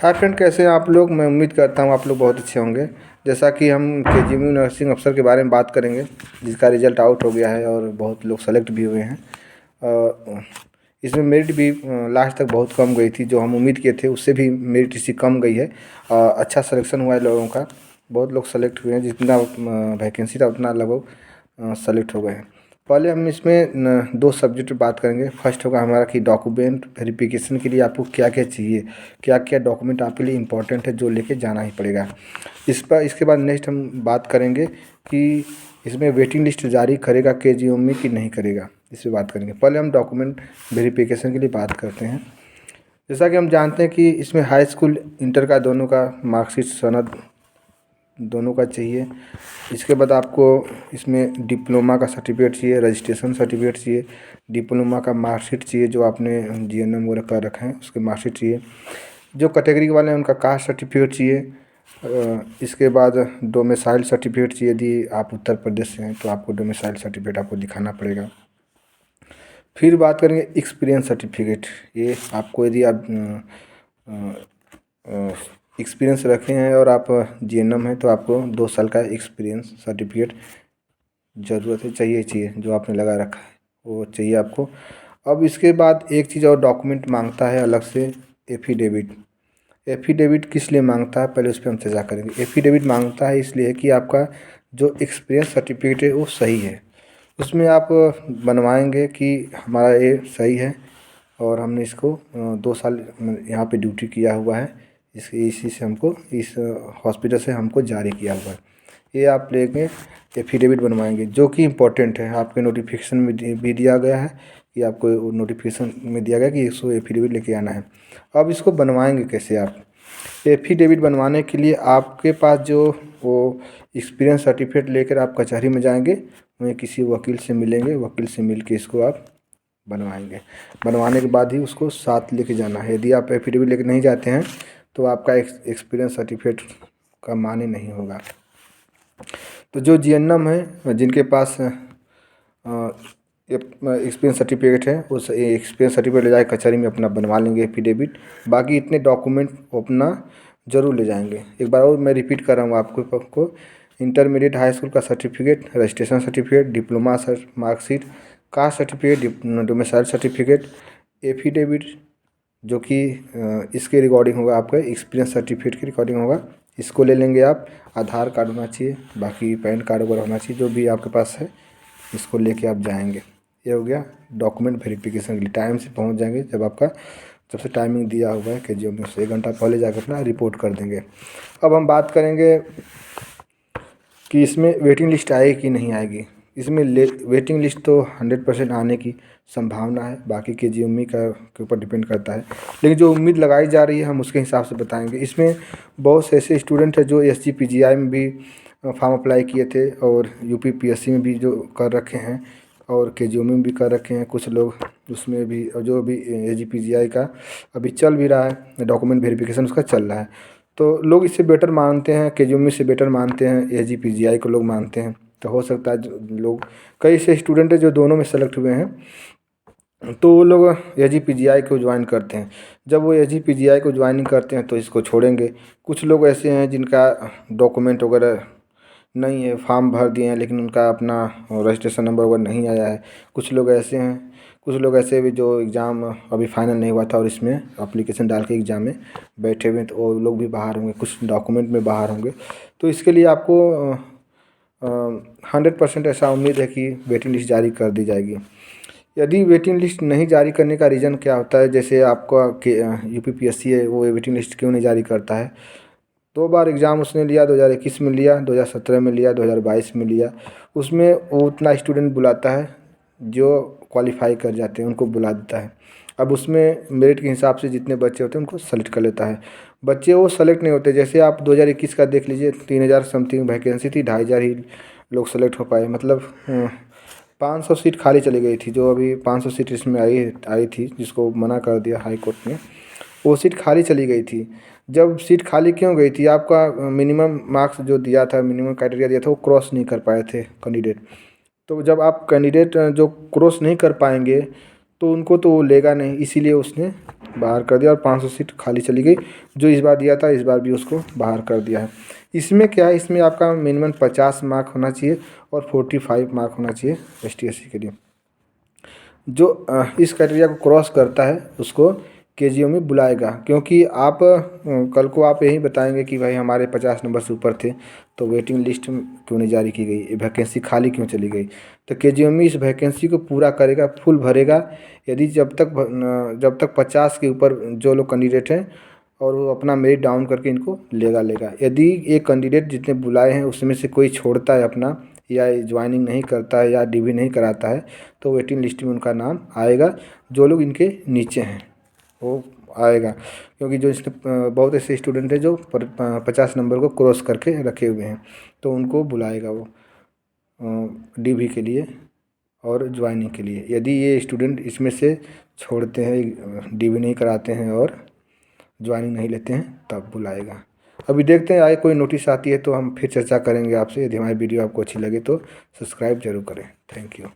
Hi friend, कैसे हैं आप लोग। मैं उम्मीद करता हूँ आप लोग बहुत अच्छे होंगे। जैसा कि हम केजीएमयू नर्सिंग अफसर के बारे में बात करेंगे, जिसका रिज़ल्ट आउट हो गया है और बहुत लोग सेलेक्ट भी हुए हैं। इसमें मेरिट भी लास्ट तक बहुत कम गई थी। जो हम उम्मीद किए थे उससे भी मेरिट इससे कम गई है। अच्छा सिलेक्शन हुआ है लोगों का, बहुत लोग सेलेक्ट हुए हैं। जितना वैकेंसी था उतना लगभग सेलेक्ट हो गए हैं। पहले हम इसमें दो सब्जेक्ट पर बात करेंगे। फर्स्ट होगा हमारा कि डॉक्यूमेंट वेरिफिकेशन के लिए आपको क्या क्या चाहिए, क्या क्या डॉक्यूमेंट आपके लिए इम्पोर्टेंट है जो लेके जाना ही पड़ेगा। इसके बाद नेक्स्ट हम बात करेंगे कि इसमें वेटिंग लिस्ट जारी करेगा केजीएमयू की नहीं करेगा, इस पर बात करेंगे। पहले हम डॉक्यूमेंट वेरिफिकेशन के लिए बात करते हैं। जैसा कि हम जानते हैं कि इसमें हाई स्कूल इंटर का दोनों का मार्कशीट सनद दोनों का चाहिए। इसके बाद आपको इसमें डिप्लोमा का सर्टिफिकेट चाहिए, रजिस्ट्रेशन सर्टिफिकेट चाहिए, डिप्लोमा का मार्कशीट चाहिए जो आपने जीएनएम वगैरह कर रखे हैं उसके मार्कशीट चाहिए। जो कैटेगरी वाले हैं उनका कास्ट सर्टिफिकेट चाहिए। इसके बाद डोमिसाइल सर्टिफिकेट चाहिए। यदि आप उत्तर प्रदेश से हैं तो आपको डोमिसाइल सर्टिफिकेट आपको दिखाना पड़ेगा। फिर बात करेंगे एक्सपीरियंस सर्टिफिकेट। ये आपको यदि आप एक्सपीरियंस रखे हैं और आप जीएनएम हैं तो आपको 2 साल का एक्सपीरियंस सर्टिफिकेट ज़रूरत है, चाहिए जो आपने लगा रखा है वो चाहिए आपको। अब इसके बाद एक चीज़ और डॉक्यूमेंट मांगता है अलग से, एफिडेविट। एफिडेविट किस लिए मांगता है पहले उस पर हम चर्चा करेंगे। एफिडेविट मांगता है इसलिए कि आपका जो एक्सपीरियंस सर्टिफिकेट है वो सही है। उसमें आप बनवाएंगे कि हमारा ये सही है और हमने इसको 2 साल यहाँ पे ड्यूटी किया हुआ है, इसी से हमको इस हॉस्पिटल से हमको जारी किया हुआ है। ये आप लेके एफिडेविट बनवाएंगे जो कि इम्पोर्टेंट है। आपके नोटिफिकेशन में भी दिया गया है कि आपको नोटिफिकेशन में दिया गया कि इसको एफिडेविट लेके आना है। अब इसको बनवाएंगे कैसे आप। एफिडेविट बनवाने के लिए आपके पास जो वो एक्सपीरियंस सर्टिफिकेट लेकर आप कचहरी में जाएंगे, वहीं किसी वकील से मिलेंगे, वकील से मिल के इसको आप बनवाएंगे। बनवाने के बाद ही उसको साथ लेके जाना है। यदि आप एफिडेविट लेके नहीं जाते हैं तो आपका एक्सपीरियंस सर्टिफिकेट का मान्य नहीं होगा। तो जो जीएनएम है जिनके पास एक्सपीरियंस सर्टिफिकेट है उस एक्सपीरियंस सर्टिफिकेट ले जाकर कचहरी में अपना बनवा लेंगे एफिडेविट। बाकी इतने डॉक्यूमेंट अपना ज़रूर ले जाएंगे। एक बार और मैं रिपीट कर रहा हूँ आपको इंटरमीडिएट हाई स्कूल का certificate, registration certificate, diploma marksheet, caste certificate, domicile certificate, affidavit जो कि इसके रिकॉर्डिंग होगा, आपका एक्सपीरियंस सर्टिफिकेट की रिकॉर्डिंग होगा, इसको ले लेंगे आप। आधार कार्ड होना चाहिए, बाकी पैन कार्ड वगैरह होना चाहिए जो भी आपके पास है, इसको लेके आप जाएंगे। ये हो गया डॉक्यूमेंट वेरिफिकेशन के लिए। टाइम से पहुंच जाएंगे जब आपका सबसे टाइमिंग दिया हुआ है केजीएमयू से 1 घंटा पहले जाकर अपना रिपोर्ट कर देंगे। अब हम बात करेंगे कि इसमें वेटिंग लिस्ट आएगी कि नहीं आएगी। इसमें वेटिंग लिस्ट तो 100% आने की संभावना है, बाकी केजीएमयू के ऊपर डिपेंड करता है। लेकिन जो उम्मीद लगाई जा रही है हम उसके हिसाब से बताएंगे। इसमें बहुत से ऐसे स्टूडेंट हैं जो एसजीपीजीआई में भी फॉर्म अप्लाई किए थे और यूपीपीएससी में भी जो कर रखे हैं और केजीएमयू में भी कर रखे हैं कुछ लोग उसमें भी। और जो भी एसजीपीजीआई का अभी चल भी रहा है, डॉक्यूमेंट वेरिफिकेशन उसका चल रहा है, तो लोग इससे बेटर मानते हैं, केजीएमयू से बेटर मानते हैं, एसजीपीजीआई को लोग मानते हैं। तो हो सकता है लोग, कई से स्टूडेंट हैं जो दोनों में सेलेक्ट हुए हैं, तो वो लोग एसजीपीजीआई को ज्वाइन करते हैं। जब वो एसजीपीजीआई को ज्वाइनिंग करते हैं तो इसको छोड़ेंगे। कुछ लोग ऐसे हैं जिनका डॉक्यूमेंट वगैरह नहीं है, फॉर्म भर दिए हैं लेकिन उनका अपना रजिस्ट्रेशन नंबर वगैरह नहीं आया है। कुछ लोग ऐसे भी जो एग्ज़ाम अभी फाइनल नहीं हुआ था और इसमें एप्लीकेशन डाल के एग्ज़ाम में बैठे हुए हैं, तो वो लोग भी बाहर होंगे, कुछ डॉक्यूमेंट में बाहर होंगे। तो इसके लिए आपको 100% ऐसा उम्मीद है कि वेटिंग लिस्ट जारी कर दी जाएगी। यदि वेटिंग लिस्ट नहीं जारी करने का रीज़न क्या होता है, जैसे आपका यूपीपीएससी है वो वेटिंग लिस्ट क्यों नहीं जारी करता है। 2 बार एग्ज़ाम उसने लिया, 2021 में लिया, 2017 में लिया, 2022 में लिया। उसमें वो उतना स्टूडेंट बुलाता है जो क्वालिफाई कर जाते हैं, उनको बुला देता है। अब उसमें मेरिट के हिसाब से जितने बच्चे होते हैं उनको सेलेक्ट कर लेता है। बच्चे वो सेलेक्ट नहीं होते। जैसे आप 2021 का देख लीजिए, 3000 समथिंग वैकेंसी थी, 2500 ही लोग सेलेक्ट हो पाए। मतलब 500 सीट खाली चली गई थी। जो अभी 500 सीट इसमें आई थी जिसको मना कर दिया हाई कोर्ट ने, वो सीट खाली चली गई थी। जब सीट खाली क्यों गई थी, आपका मिनिमम मार्क्स जो दिया था, मिनिमम क्राइटेरिया दिया था, वो क्रॉस नहीं कर पाए थे कैंडिडेट। तो जब आप कैंडिडेट जो क्रॉस नहीं कर पाएंगे तो उनको तो वो लेगा नहीं, इसीलिए उसने बाहर कर दिया और 500 सीट खाली चली गई। जो इस बार दिया था इस बार भी उसको बाहर कर दिया है। इसमें क्या है, इसमें आपका मिनिमम 50 मार्क होना चाहिए और 45 मार्क होना चाहिए ST SC के लिए। जो इस क्राइटेरिया को क्रॉस करता है उसको केजीओ में बुलाएगा, क्योंकि आप कल को आप यही बताएंगे कि भाई हमारे 50 नंबर से ऊपर थे तो वेटिंग लिस्ट क्यों नहीं जारी की गई, वैकेंसी खाली क्यों चली गई। तो केजीओ में इस वैकेंसी को पूरा करेगा, फुल भरेगा। यदि जब तक 50 के ऊपर जो लोग कैंडिडेट हैं और वो अपना मेरिट डाउन करके इनको लेगा। यदि एक कैंडिडेट जितने बुलाए हैं उसमें से कोई छोड़ता है अपना, या ज्वाइनिंग नहीं करता है या DV नहीं कराता है, तो वेटिंग लिस्ट में उनका नाम आएगा। जो लोग इनके नीचे हैं वो आएगा, क्योंकि जो इसने बहुत ऐसे स्टूडेंट हैं जो 50 नंबर को क्रॉस करके रखे हुए हैं, तो उनको बुलाएगा वो DV के लिए और ज्वाइनिंग के लिए। यदि ये स्टूडेंट इसमें से छोड़ते हैं, DV नहीं कराते हैं और ज्वाइनिंग नहीं लेते हैं, तब बुलाएगा। अभी देखते हैं आगे कोई नोटिस आती है तो हम फिर चर्चा करेंगे आपसे। यदि हमारी वीडियो आपको अच्छी लगे तो सब्सक्राइब जरूर करें। Thank you.